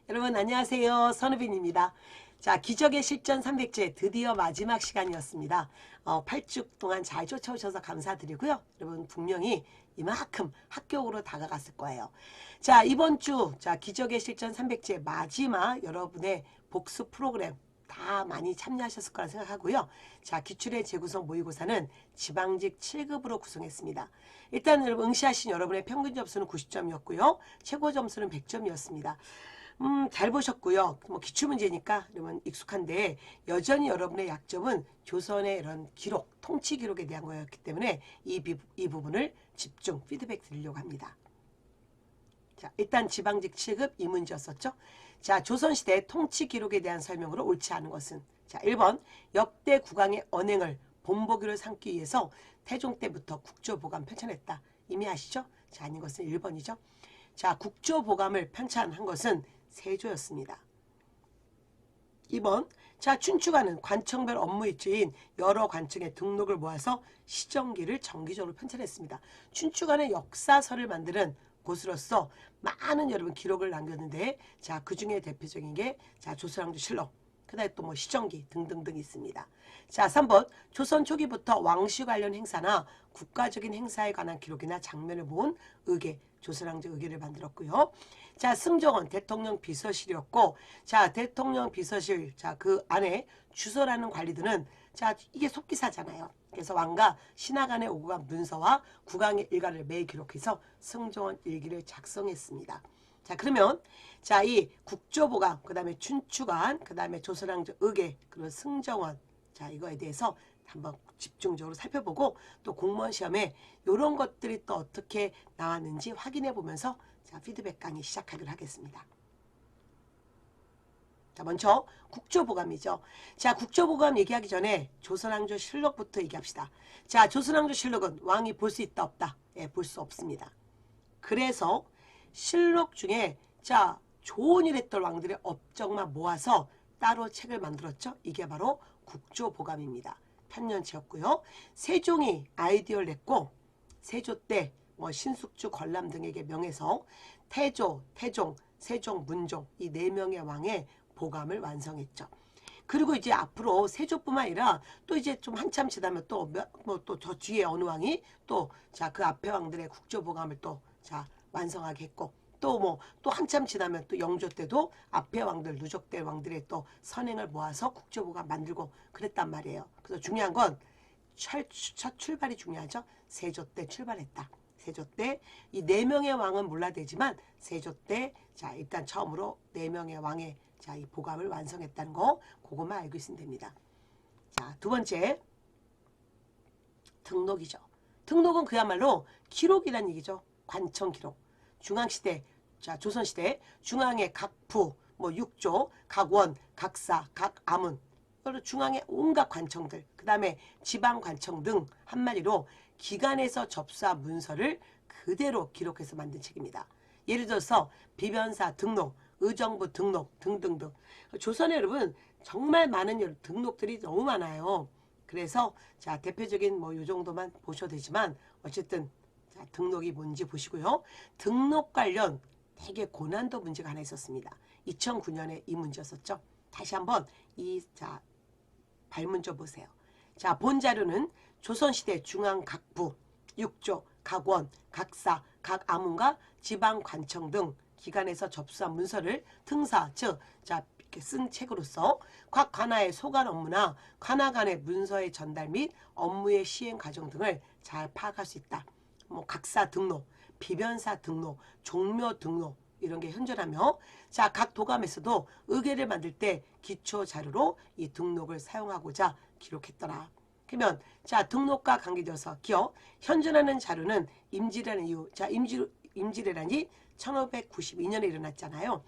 여러분 안녕하세요. 선우빈입니다. 자, 기적의 실전 300제 드디어 마지막 시간이었습니다. 8주 동안 잘 쫓아오셔서 감사드리고요. 여러분 분명히 이만큼 합격으로 다가갔을 거예요. 자, 이번 주 기적의 실전 300제 마지막 여러분의 복습 프로그램 다 많이 참여하셨을 거라 생각하고요. 자, 기출의 재구성 모의고사는 지방직 7급으로 구성했습니다. 일단 여러분 응시하신 여러분의 평균 점수는 90점이었고요. 최고 점수는 100점이었습니다. 잘 보셨고요. 뭐 기출문제니까 여러분 익숙한데 여전히 여러분의 약점은 조선의 이런 기록, 통치 기록에 대한 거였기 때문에 이 부분을 집중 피드백 드리려고 합니다. 자, 일단 지방직 7급 이 문제였었죠. 자, 조선시대 통치 기록에 대한 설명으로 옳지 않은 것은 자, 1번 역대 국왕의 언행을 본보기로 삼기 위해서 태종 때부터 국조보감 편찬했다. 이미 아시죠? 자, 아닌 것은 1번이죠. 자, 국조보감을 편찬한 것은 세조였습니다. 2번 자, 춘추관은 관청별 업무 일주인 여러 관청의 등록을 모아서 시정기를 정기적으로 편찬했습니다. 춘추관의 역사서를 만드는 곳으로서 많은 여러분 기록을 남겼는데 자, 그 중에 대표적인 게 자, 조선왕조실록, 그다음에 또 뭐 시정기 등등등 있습니다. 자, 3번 조선 초기부터 왕실 관련 행사나 국가적인 행사에 관한 기록이나 장면을 모은 의궤, 조선왕조 의궤를 만들었고요. 자, 승정원 대통령 비서실이었고, 자, 대통령 비서실, 자, 그 안에 주소라는 관리들은, 자, 이게 속기사잖아요. 그래서 왕과 신하 간의 오고 간 문서와 국왕의 일가를 매일 기록해서 승정원 일기를 작성했습니다. 자, 그러면, 자, 이 국조보감, 그 다음에 춘추관, 그 다음에 조선왕조 의궤, 그리고 승정원, 자, 이거에 대해서 한번 집중적으로 살펴보고 또 공무원 시험에 이런 것들이 또 어떻게 나왔는지 확인해 보면서 자, 피드백 강의 시작하기로 하겠습니다. 자, 먼저 국조보감이죠. 자, 국조보감 얘기하기 전에 조선왕조 실록부터 얘기합시다. 자, 조선왕조 실록은 왕이 볼 수 있다 없다? 예, 볼 수 없습니다. 그래서 실록 중에 자, 좋은 일 했던 왕들의 업적만 모아서 따로 책을 만들었죠. 이게 바로 국조보감입니다. 편년체였고요. 세종이 아이디어를 냈고 세조 때 뭐 신숙주, 걸람 등에게 명해서 태조, 태종, 세종, 문종 이 4명의 왕의 보감을 완성했죠. 그리고 이제 앞으로 세조뿐만 아니라 또 이제 좀 한참 지나면 또 뭐 또 저 뒤에 어느 왕이 또 자, 그 앞에 왕들의 국조보감을 또 자, 완성하게 했고 또 뭐 또 한참 지나면 또 영조 때도 앞에 왕들 누적대 왕들의 또 선행을 모아서 국조보감 만들고 그랬단 말이에요. 그래서 중요한 건 첫 출발이 중요하죠. 세조 때 출발했다. 세조 때 이 4명의 왕은 몰라되지만 세조 때 자, 일단 처음으로 4명의 왕의 자, 이 보감을 완성했다는 거 그것만 알고 있으면 됩니다. 자, 두 번째 등록이죠. 등록은 그야말로 기록이란 얘기죠. 관청 기록. 중앙시대, 자, 조선시대 중앙의 각 부, 뭐 육조, 각 원, 각 사, 각 아문, 중앙의 온갖 관청들, 그 다음에 지방 관청 등 한마디로 기관에서 접수한 문서를 그대로 기록해서 만든 책입니다. 예를 들어서 비변사 등록, 의정부 등록 등등등. 조선에 여러분 정말 많은 등록들이 너무 많아요. 그래서 자, 대표적인 뭐 요 정도만 보셔도 되지만 어쨌든 자, 등록이 뭔지 보시고요. 등록 관련 되게 고난도 문제가 하나 있었습니다. 2009년에 이 문제였었죠. 다시 한번 이 자, 발문조 보세요. 자, 본 자료는 조선시대 중앙 각부, 육조, 각원, 각사, 각 아문과 지방관청 등 기관에서 접수한 문서를 등사, 즉, 자, 이렇게 쓴 책으로서 각 관하의 소관 업무나 관하 간의 문서의 전달 및 업무의 시행 과정 등을 잘 파악할 수 있다. 뭐 각사 등록, 비변사 등록, 종묘 등록 이런 게 현존하며 자, 각 도감에서도 의궤를 만들 때 기초 자료로 이 등록을 사용하고자 기록했더라. 그러면 자, 등록과 관계되어서 기억 현존하는 자료는 임질이라는 이유. 자, 임질이라니 1592년에 일어났잖아요.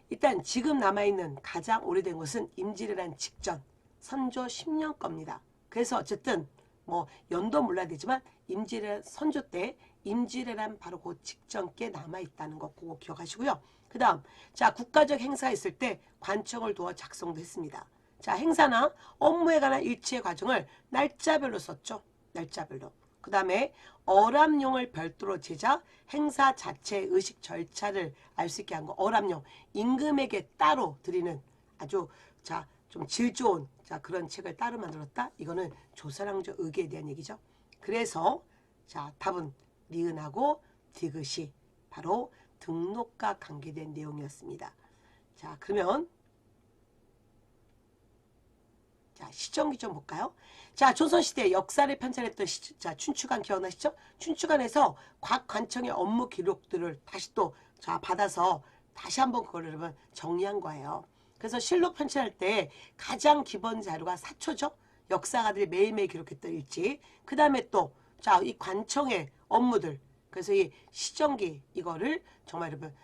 일단 지금 남아있는 가장 오래된 것은 임질이란 직전 선조 10년 겁니다. 그래서 어쨌든 뭐 연도 몰라야 되지만 임질의 선조 때 임질이란 바로 그 직전 께 남아있다는 거 그거 기억하시고요. 그 다음 자, 국가적 행사 있을 때 관청을 두어 작성도 했습니다. 자, 행사나 업무에 관한 일치의 과정을 날짜별로 썼죠. 날짜별로. 그 다음에 어람용을 별도로 제작, 행사 자체의 의식 절차를 알 수 있게 한 거. 어람용, 임금에게 따로 드리는 아주 좀 질 좋은 그런 책을 따로 만들었다. 이거는 조선왕조 의궤에 대한 얘기죠. 그래서 답은 니은하고 디귿이 바로 등록과 관계된 내용이었습니다. 그러면 시정기 좀 볼까요? 조선시대 역사를 편찬했던 춘추관 기억나시죠? 춘추관에서 각 관청의 업무 기록들을 다시 또 받아서 다시 한번 그걸 여러분 정리한 거예요. 그래서 실록 편찬할 때 가장 기본 자료가 사초죠. 역사가들이 매일매일 기록했던 일지. 그 다음에 또 이 관청의 업무들. 그래서 이 시정기 이거를 정말 여러분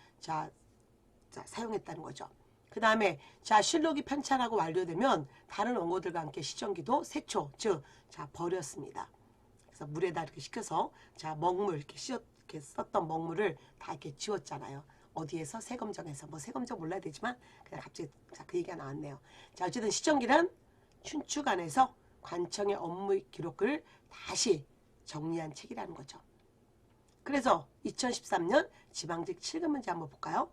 사용했다는 거죠. 그 다음에 실록이 편찬하고 완료되면 다른 원고들과 함께 시정기도 세초, 즉 버렸습니다. 그래서 물에다 이렇게 식혀서 먹물 이렇게 썼던 먹물을 다 이렇게 지웠잖아요. 어디에서? 세검정에서. 뭐 세검정 몰라야 되지만 그냥 갑자기 그 얘기가 나왔네요. 어쨌든 시정기란 춘추관에서 관청의 업무 기록을 다시 정리한 책이라는 거죠. 그래서 2013년 지방직 7급 문제 한번 볼까요?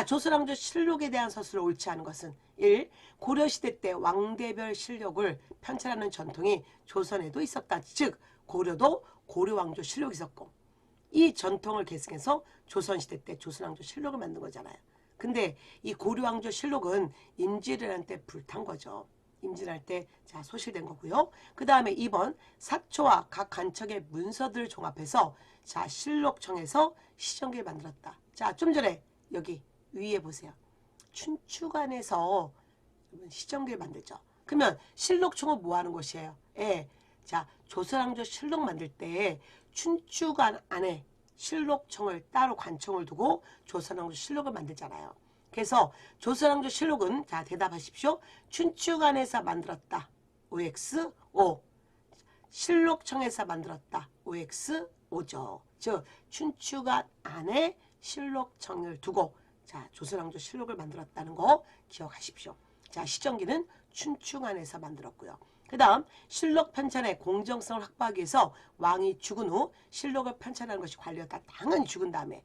조선왕조 실록에 대한 서술을 옳지 않은 것은 1. 고려시대 때 왕대별 실록을 편찬하는 전통이 조선에도 있었다. 즉 고려도 고려왕조 실록이 있었고 이 전통을 계승해서 조선시대 때 조선왕조 실록을 만든 거잖아요. 근데 이 고려왕조 실록은 임진왜란 때 불탄 거죠. 임진할 때 소실된 거고요. 그 다음에 2번 사초와 각 관청의 문서들을 종합해서 실록청에서 시정기를 만들었다. 좀 전에 여기 위에 보세요. 춘추관에서 시정기를 만들죠. 그러면 실록청은 뭐 하는 곳이에요? 조선왕조 실록 만들 때 춘추관 안에 실록청을 따로 관청을 두고 조선왕조 실록을 만들잖아요. 그래서 조선왕조 실록은 대답하십시오. 춘추관에서 만들었다. OX, O. 실록청에서 만들었다. OX, O죠. 즉 춘추관 안에 실록청을 두고 조선왕조 실록을 만들었다는 거 기억하십시오. 시정기는 춘추관에서 만들었고요. 그 다음 실록 편찬의 공정성을 확보하기 위해서 왕이 죽은 후 실록을 편찬하는 것이 관리였다. 당연히 죽은 다음에.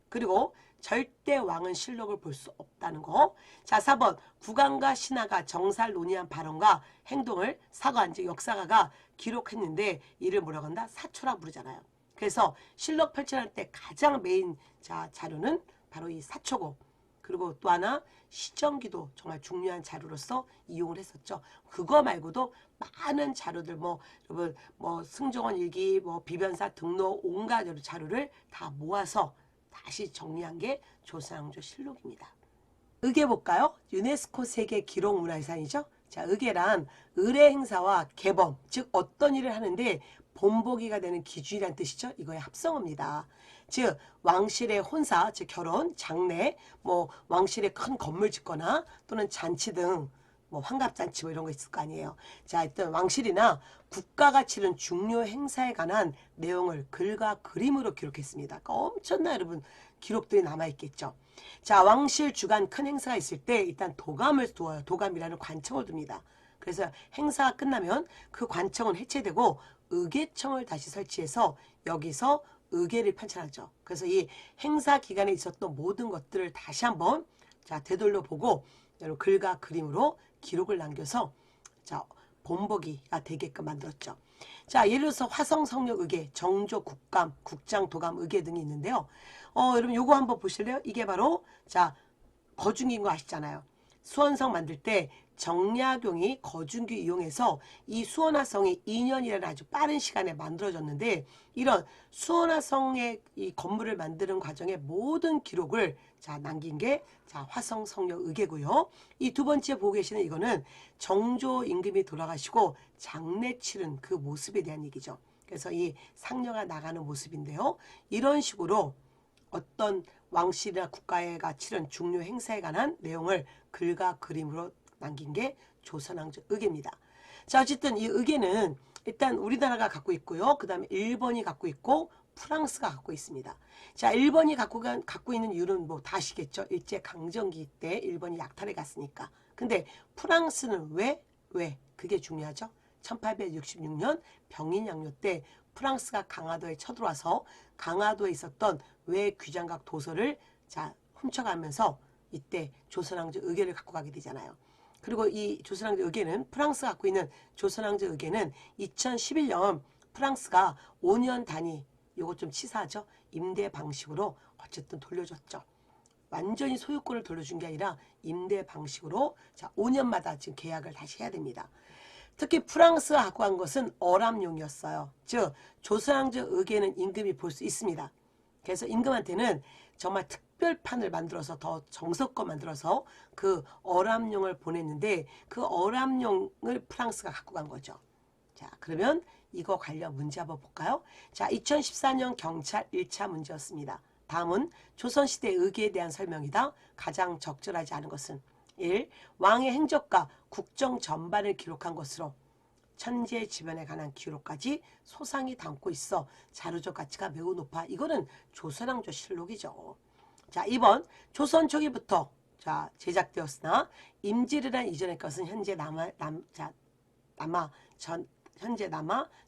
그리고 절대 왕은 실록을 볼 수 없다는 거. 4번 국왕과 신하가 정사를 논의한 발언과 행동을 사관, 즉 역사가가 기록했는데 이를 뭐라고 한다? 사초라고 부르잖아요. 그래서 실록 편찬할 때 가장 메인 자료는 바로 이 사초고, 그리고 또 하나 시정기도 정말 중요한 자료로서 이용을 했었죠. 그거 말고도 많은 자료들 여러분 승정원 일기, 비변사 등록 온갖 자료를 다 모아서 다시 정리한 게 조선왕조 실록입니다. 의궤 볼까요? 유네스코 세계 기록문화유산이죠. 의궤란 의례 행사와 계범, 즉 어떤 일을 하는데 본보기가 되는 기준이란 뜻이죠. 이거의 합성어입니다. 즉 왕실의 혼사, 즉 결혼, 장례, 왕실의 큰 건물 짓거나 또는 잔치 등 환갑잔치 이런 거 있을 거 아니에요. 일단 왕실이나 국가가 치른 중요 행사에 관한 내용을 글과 그림으로 기록했습니다. 그러니까 엄청난 여러분 기록들이 남아있겠죠. 왕실 주간 큰 행사가 있을 때 일단 도감을 두어요. 도감이라는 관청을 둡니다. 그래서 행사가 끝나면 그 관청은 해체되고 의궤청을 다시 설치해서 여기서 의궤를 편찬하죠. 그래서 이 행사 기간에 있었던 모든 것들을 다시 한번 되돌려 보고 글과 그림으로 기록을 남겨서 본보기가 되게끔 만들었죠. 예를 들어서 화성성역 의궤, 정조 국감, 국장 도감 의궤 등이 있는데요. 여러분 요거 한번 보실래요? 이게 바로 거중기인 거 아시잖아요. 수원성 만들 때 정약용이 거중기 이용해서 이 수원화성이 2년이라는 아주 빠른 시간에 만들어졌는데 이런 수원화성의 이 건물을 만드는 과정의 모든 기록을 남긴 게 화성성역 의궤고요. 이 두 번째 보고 계시는 이거는 정조 임금이 돌아가시고 장례 치른 그 모습에 대한 얘기죠. 그래서 이 상녀가 나가는 모습인데요. 이런 식으로 어떤 왕실이나 국가가 치른 중요 행사에 관한 내용을 글과 그림으로 남긴 게 조선왕조 의궤입니다. 어쨌든 이 의궤는 일단 우리나라가 갖고 있고요. 그 다음에 일본이 갖고 있고 프랑스가 갖고 있습니다. 일본이 갖고 있는 이유는 다 아시겠죠? 일제강점기 때 일본이 약탈해 갔으니까. 근데 프랑스는 왜? 그게 중요하죠. 1866년 병인양요 때 프랑스가 강화도에 쳐들어와서 강화도에 있었던 외귀장각 도서를 자 훔쳐가면서 이때 조선왕조 의궤를 갖고 가게 되잖아요. 그리고 이 조선왕조 의궤는 프랑스가 갖고 있는 조선왕조 의궤는 2011년 프랑스가 5년 단위 요거 좀 치사하죠. 임대 방식으로 어쨌든 돌려줬죠. 완전히 소유권을 돌려준 게 아니라 임대 방식으로 자 5년마다 지금 계약을 다시 해야 됩니다. 특히 프랑스가 갖고 간 것은 어람용이었어요. 즉 조선왕조 의궤는 임금이 볼 수 있습니다. 그래서 임금한테는 정말 특별판을 만들어서 더 정석껏 만들어서 그 어람용을 보냈는데 그 어람용을 프랑스가 갖고 간 거죠. 자 그러면 이거 관련 문제 한번 볼까요? 자 2014년 경찰 1차 문제였습니다. 다음은 조선시대 의궤에 대한 설명이다. 가장 적절하지 않은 것은 1. 왕의 행적과 국정 전반을 기록한 것으로 천재지변에 관한 기록까지 소상히 담고 있어 자료적 가치가 매우 높아. 이거는 조선왕조 실록이죠. 자 2번 조선 초기부터 자 제작되었으나 임질이란 이전의 것은 현재 남아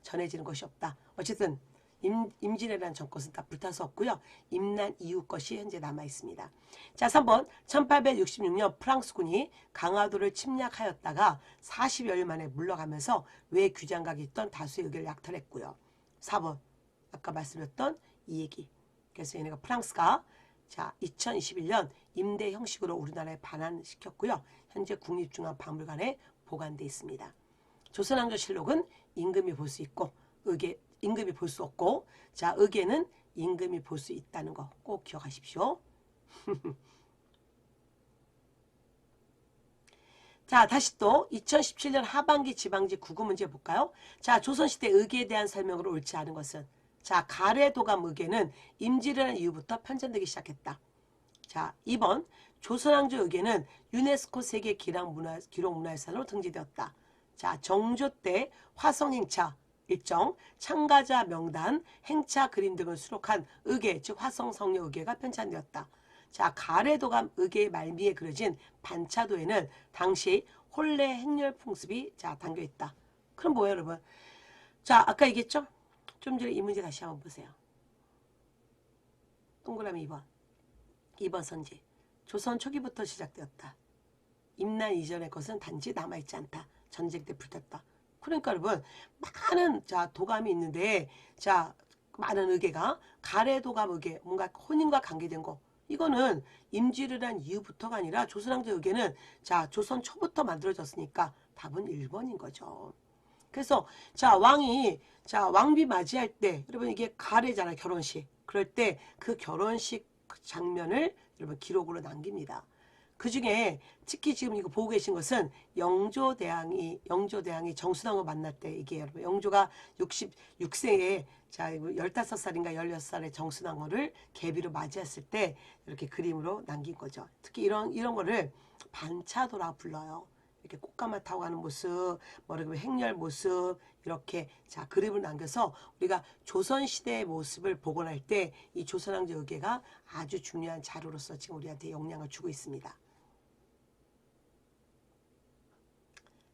전해지는 것이 없다. 어쨌든 임진왜란 전 것은 다 불타서 없고요. 임난 이후 것이 현재 남아 있습니다. 자 3번 1866년 프랑스군이 강화도를 침략하였다가 40여일 만에 물러가면서 외귀장각이 있던 다수의 의견을 약탈했고요. 4번 아까 말씀드렸던 이 얘기. 그래서 얘네가 프랑스가 자 2021년 임대 형식으로 우리나라에 반환시켰고요. 현재 국립중앙박물관에 보관되어 있습니다. 조선왕조 실록은 임금이 볼 수 있고 의궤 임금이 볼 수 없고 자 의궤는 임금이 볼 수 있다는 거 꼭 기억하십시오. 자 다시 또 2017년 하반기 지방지 국어 문제 볼까요? 자 조선시대 의궤에 대한 설명으로 옳지 않은 것은 자 가래도감 의궤는 임질이라는 이후부터 편찬되기 시작했다. 자 2번 조선왕조 의궤는 유네스코 세계 기록문화유산으로 등재되었다. 자 정조 때 화성행차 일정, 참가자 명단, 행차 그림 등을 수록한 의궤, 즉 화성성녀 의궤가 편찬되었다. 자 가래도감 의궤의 말미에 그려진 반차도에는 당시 혼례 행렬 풍습이 자 담겨있다. 그럼 뭐예요 여러분? 자 아까 얘기했죠? 좀 전에 이 문제 다시 한번 보세요. 동그라미 2번. 2번 선지. 조선 초기부터 시작되었다. 임난 이전의 것은 단지 남아있지 않다. 전쟁 때 불탔다. 그러니까 여러분 많은 자 도감이 있는데 자 많은 의궤가 가래도감 의궤 뭔가 혼인과 관계된 거 이거는 임질이란 이후부터가 아니라 조선왕조 의궤는 자 조선 초부터 만들어졌으니까 답은 1번인 거죠. 그래서 자 왕이 자 왕비 맞이할 때 여러분 이게 가래잖아요. 결혼식. 그럴 때 그 결혼식 장면을 여러분 기록으로 남깁니다. 그 중에 특히 지금 이거 보고 계신 것은 영조대왕이 정순왕을 만날 때 이게 여러분 영조가 66세에 자 15살인가 16살의 정순왕후를 계비로 맞이했을 때 이렇게 그림으로 남긴 거죠. 특히 이런 거를 반차도라 불러요. 이렇게 꽃가마 타고 가는 모습, 행렬 모습 이렇게 자 그림을 남겨서 우리가 조선시대의 모습을 복원할 때 이 조선왕조 의궤가 아주 중요한 자료로서 지금 우리한테 영향을 주고 있습니다.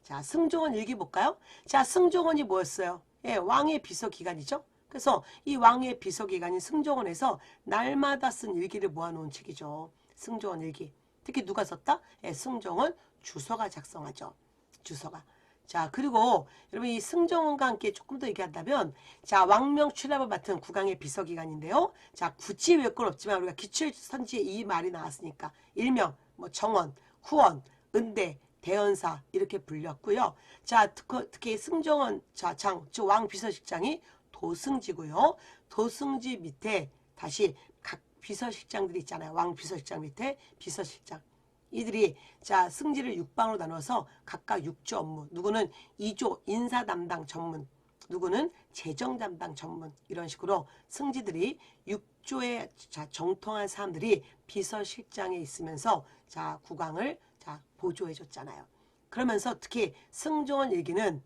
자 승종원 일기 볼까요? 자 승종원이 뭐였어요? 예, 왕의 비서기관이죠. 그래서 이 왕의 비서기관인 승종원에서 날마다 쓴 일기를 모아놓은 책이죠. 승종원 일기. 특히 누가 썼다? 예, 승종원 주서가 작성하죠. 주서가. 자 그리고 여러분 이 승종원과 함께 조금 더 얘기한다면 자 왕명 출납을 맡은 국왕의 비서기관인데요. 자 굳이 외울 건 없지만 우리가 기출선지에 이 말이 나왔으니까 일명 뭐 정원, 후원, 은대, 대연사 이렇게 불렸고요. 자 특히 승종원 자장 즉 왕 비서실장이 도승지고요. 도승지 밑에 다시 각 비서실장들이 있잖아요. 왕 비서실장 밑에 비서실장. 이들이 자 승지를 6방으로 나눠서 각각 6조 업무. 누구는 2조 인사 담당 전문, 누구는 재정 담당 전문 이런 식으로 승지들이 6조의 자 정통한 사람들이 비서실장에 있으면서 자 국왕을 자 보조해 줬잖아요. 그러면서 특히 승종원 일기는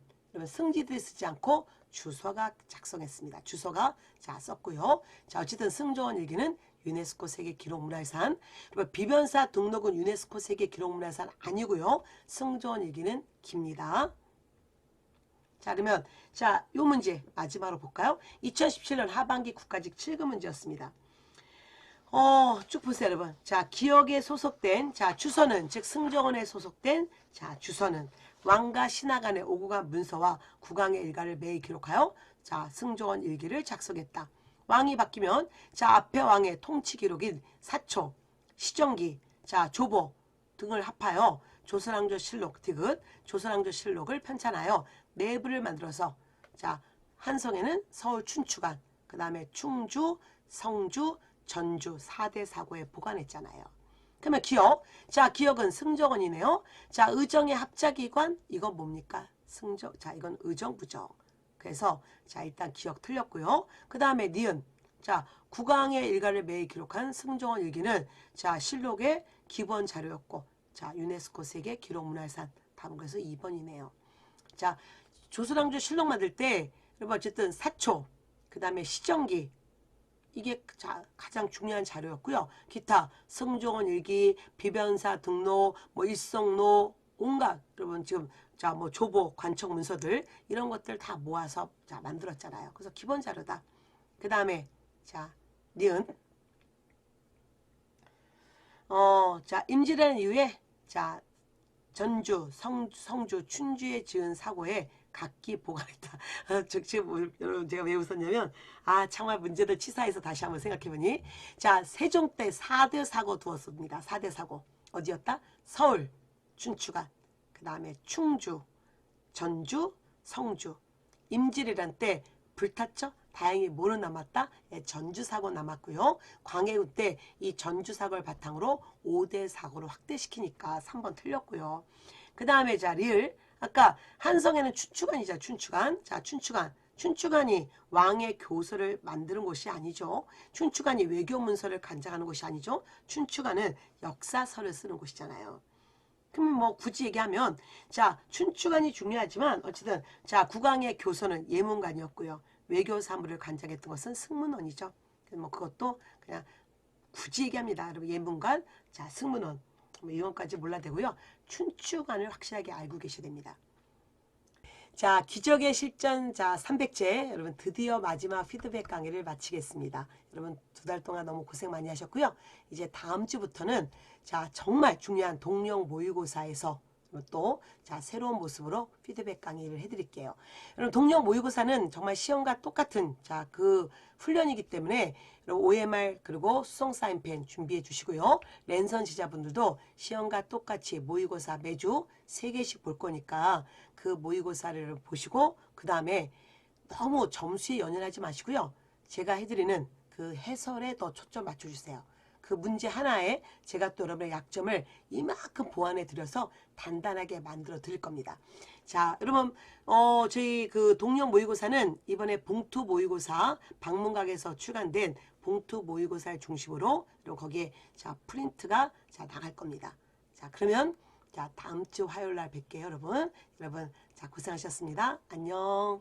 승지들이 쓰지 않고 주서가 작성했습니다. 주서가 자 썼고요. 자 어쨌든 승종원 일기는 유네스코 세계 기록문화유산. 그리고 비변사 등록은 유네스코 세계 기록문화유산 아니고요. 승종원 일기는 깁니다. 자, 그러면 자, 요 문제 마지막으로 볼까요? 2017년 하반기 국가직 7급 문제였습니다. 쭉 보세요, 여러분. 자, 기역에 소속된, 자, 주소는, 즉, 승정원에 소속된, 자, 주소는, 왕과 신하 간의 오고 간 문서와 국왕의 일가를 매일 기록하여, 자, 승정원 일기를 작성했다. 왕이 바뀌면, 자, 앞에 왕의 통치 기록인 사초, 시정기, 자, 조보 등을 합하여 조선왕조 실록, 디귿, 조선왕조 실록을 편찬하여 내부를 만들어서, 자, 한성에는 서울 춘추관, 그 다음에 충주, 성주, 전주 4대 사고에 보관했잖아요. 그러면 기역. 자, 기역은 승정원이네요. 자, 의정의 합작기관. 이건 뭡니까? 승정. 자, 이건 의정부정. 그래서 자, 일단 기역 틀렸고요. 그 다음에 니은. 자, 국왕의 일가를 매일 기록한 승정원 일기는 자, 실록의 기본 자료였고, 자, 유네스코 세계 기록문화유산. 답은 그래서 2번이네요. 자, 조선왕조 실록 만들 때 여러분 어쨌든 사초, 그 다음에 시정기, 이게 가장 중요한 자료였고요. 기타 승정원 일기, 비변사 등록, 뭐 일성록, 온갖 여러분 지금 자, 뭐 조보, 관청 문서들 이런 것들 다 모아서 자, 만들었잖아요. 그래서 기본 자료다. 그 다음에 자, 니은. 자, 임진왜란 이후에 자, 전주, 성주, 춘주에 지은 사고에 각기 보관했다. 지금 여러분 제가 왜 웃었냐면 정말 문제들 치사해서 다시 한번 생각해보니 자, 세종 때 4대 사고 두었습니다. 4대 사고 어디였다? 서울, 춘추관, 그 다음에 충주, 전주, 성주. 임진왜란 때 불탔죠? 다행히 뭐는 남았다? 예, 전주 사고 남았고요. 광해군 때 이 전주 사고를 바탕으로 5대 사고를 확대시키니까 3번 틀렸고요. 그 다음에 자, 리을. 아까 한성에는 춘추관이자 춘추관. 자, 춘추관. 춘추관이 왕의 교서를 만드는 곳이 아니죠. 춘추관이 외교 문서를 간장하는 곳이 아니죠. 춘추관은 역사서를 쓰는 곳이잖아요. 그러면 뭐 굳이 얘기하면 자, 춘추관이 중요하지만 어쨌든 자, 국왕의 교서는 예문관이었고요. 외교 사무를 간장했던 것은 승문원이죠. 뭐 그것도 그냥 굳이 얘기합니다. 여러분 예문관, 자, 승문원. 뭐 이건까지 몰라도 되고요. 춘추관을 확실하게 알고 계셔야 됩니다. 자, 기적의 실전 자 300제 여러분 드디어 마지막 피드백 강의를 마치겠습니다. 여러분 2달 동안 너무 고생 많이 하셨고요. 이제 다음 주부터는 자, 정말 중요한 동령 모의고사에서 또 자, 새로운 모습으로 피드백 강의를 해드릴게요. 여러분 동령 모의고사는 정말 시험과 똑같은 자, 그 훈련이기 때문에 OMR 그리고 수성 사인펜 준비해 주시고요. 랜선 지자분들도 시험과 똑같이 모의고사 매주 3개씩 볼 거니까 그 모의고사를 보시고 그 다음에 너무 점수에 연연하지 마시고요. 제가 해드리는 그 해설에 더 초점 맞춰주세요. 그 문제 하나에 제가 또 여러분의 약점을 이만큼 보완해 드려서 단단하게 만들어 드릴 겁니다. 자, 여러분 저희 그 동령 모의고사는 이번에 봉투 모의고사 방문각에서 출간된 봉투 모의고사를 중심으로 그리고 거기에 자, 프린트가 자, 나갈 겁니다. 자, 그러면 자, 다음 주 화요일 날 뵐게요, 여러분. 여러분 자, 고생하셨습니다. 안녕.